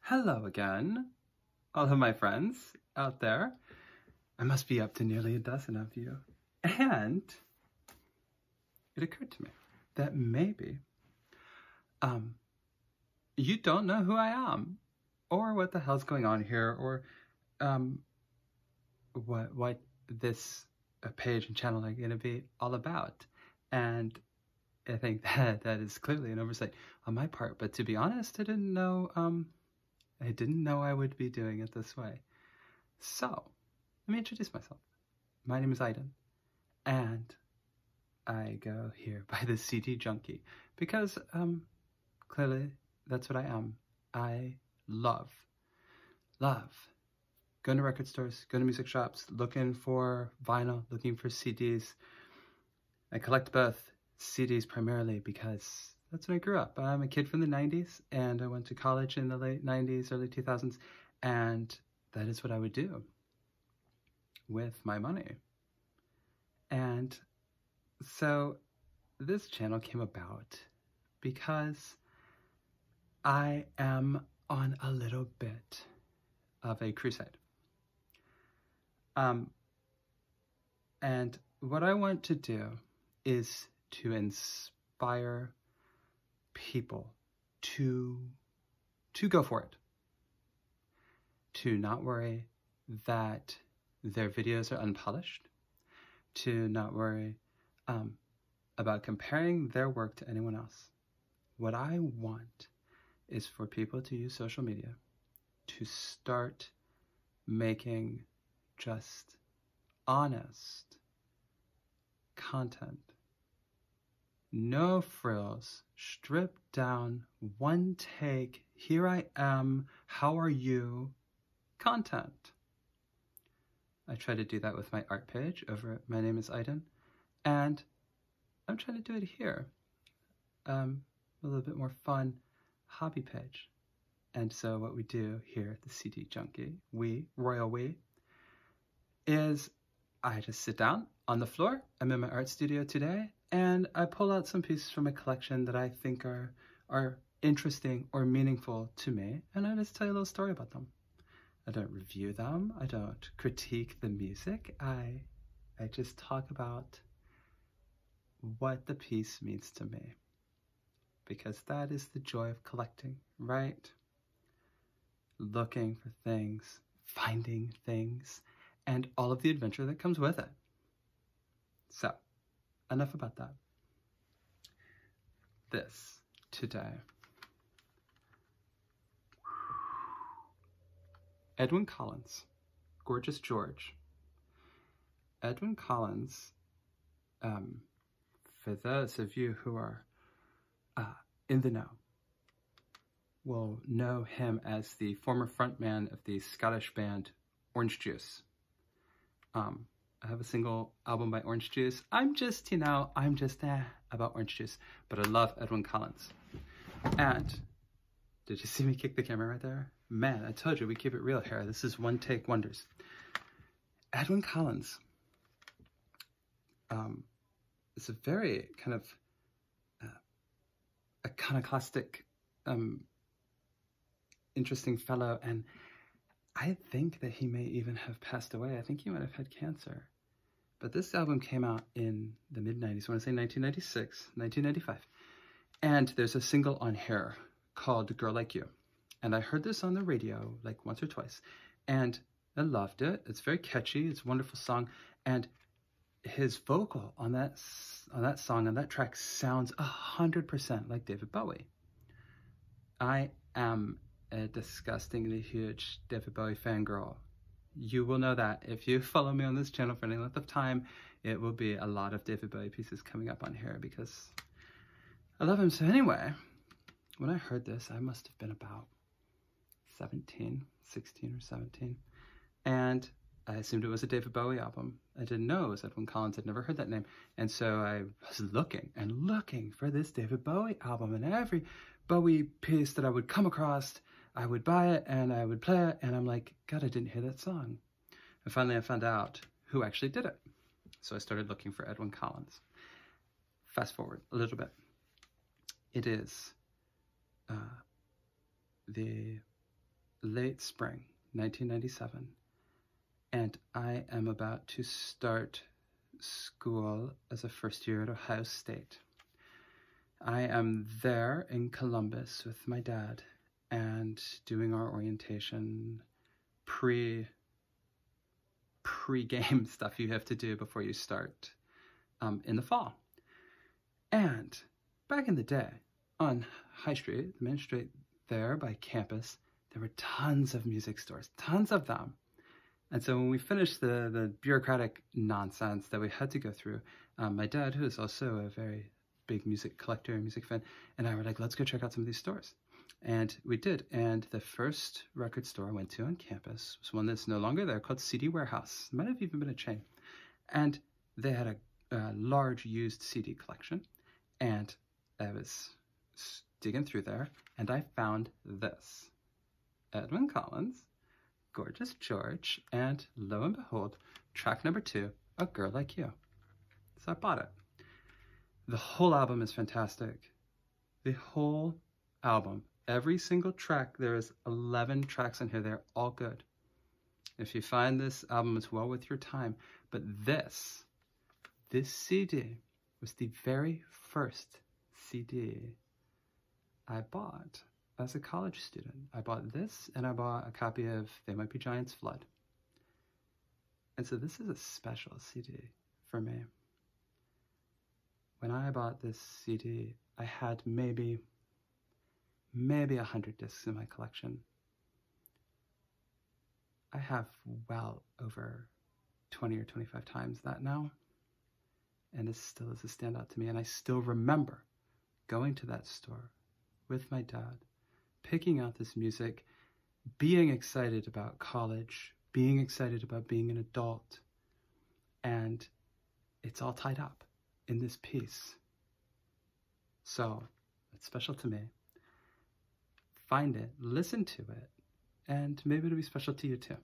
Hello again, all of my friends out there. I must be up to nearly a dozen of you. And it occurred to me that maybe you don't know who I am or what the hell's going on here or what this page and channel are going to be all about. And I think that is clearly an oversight on my part, but to be honest, I didn't know I would be doing it this way. So, let me introduce myself. My name is Edwyn, and I go here by the CDjunky because clearly that's what I am. I love going to record stores, going to music shops, looking for vinyl, looking for CDs. I collect both CDs primarily because that's when I grew up. I'm a kid from the 90s, and I went to college in the late 90s, early 2000s, and that is what I would do with my money. And so this channel came about because I am on a little bit of a crusade. And what I want to do is to inspire people to go for it, to not worry that their videos are unpolished, to not worry about comparing their work to anyone else. What I want is for people to use social media to start making just honest content. No frills, stripped down, one take, here I am, how are you, content. I try to do that with my art page over at My Name is Edwyn, and I'm trying to do it here. A little bit more fun hobby page. And so what we do here at the CDjunky, royal we, is I just sit down on the floor. I'm in my art studio today, and I pull out some pieces from a collection that I think are interesting or meaningful to me, and I just tell you a little story about them. I don't review them. I don't critique the music. I just talk about what the piece means to me, because that is the joy of collecting, right? Looking for things, finding things, and all of the adventure that comes with it. So, enough about that. This, today. Edwyn Collins, Gorgeous George. Edwyn Collins, for those of you who are in the know, will know him as the former frontman of the Scottish band Orange Juice. I have a single album by Orange Juice. I'm just about Orange Juice, but I love Edwyn Collins. And did you see me kick the camera right there? Man, I told you we keep it real here. This is one take wonders. Edwyn Collins is a very kind of iconoclastic, interesting fellow, and I think that he may even have passed away. I think he might have had cancer. But this album came out in the mid-90s, I want to say 1996, 1995. And there's a single on here called Girl Like You. And I heard this on the radio like once or twice, and I loved it. It's very catchy. It's a wonderful song. And his vocal on that song, on that track, sounds 100% like David Bowie. I am a disgustingly huge David Bowie fangirl. You will know that. If you follow me on this channel for any length of time, it will be a lot of David Bowie pieces coming up on here because I love him. So anyway, when I heard this, I must have been about 16 or 17. And I assumed it was a David Bowie album. I didn't know it was Edwyn Collins. I'd never heard that name. And so I was looking for this David Bowie album, and every Bowie piece that I would come across, I would buy it and I would play it, and I'm like, God, I didn't hear that song. And finally I found out who actually did it. So I started looking for Edwyn Collins. Fast forward a little bit. It is the late spring 1997, and I am about to start school as a first year at Ohio State. I am there in Columbus with my dad and doing our orientation pre-game stuff you have to do before you start in the fall. And back in the day on High Street, the main street there by campus, there were tons of music stores, tons of them. And so when we finished the bureaucratic nonsense that we had to go through, my dad, who is also a very big music collector and music fan, and I were like, let's go check out some of these stores. And we did. And the first record store I went to on campus was one that's no longer there, called CD Warehouse. It might have even been a chain. And they had a large used CD collection. And I was digging through there, and I found this. Edwyn Collins, Gorgeous George, and lo and behold, track number 2, A Girl Like You. So I bought it. The whole album is fantastic. The whole album. Every single track, there is 11 tracks in here. They're all good. If you find this album, it's well worth your time. But this CD was the very first CD I bought as a college student. I bought this, and I bought a copy of They Might Be Giants' Flood. And so this is a special CD for me. When I bought this CD, I had maybe 100 discs in my collection. I have well over 20 or 25 times that now. And it still is a standout to me. And I still remember going to that store with my dad, picking out this music, being excited about college, being excited about being an adult. And it's all tied up in this piece. So it's special to me. Find it, listen to it, and maybe it'll be special to you too.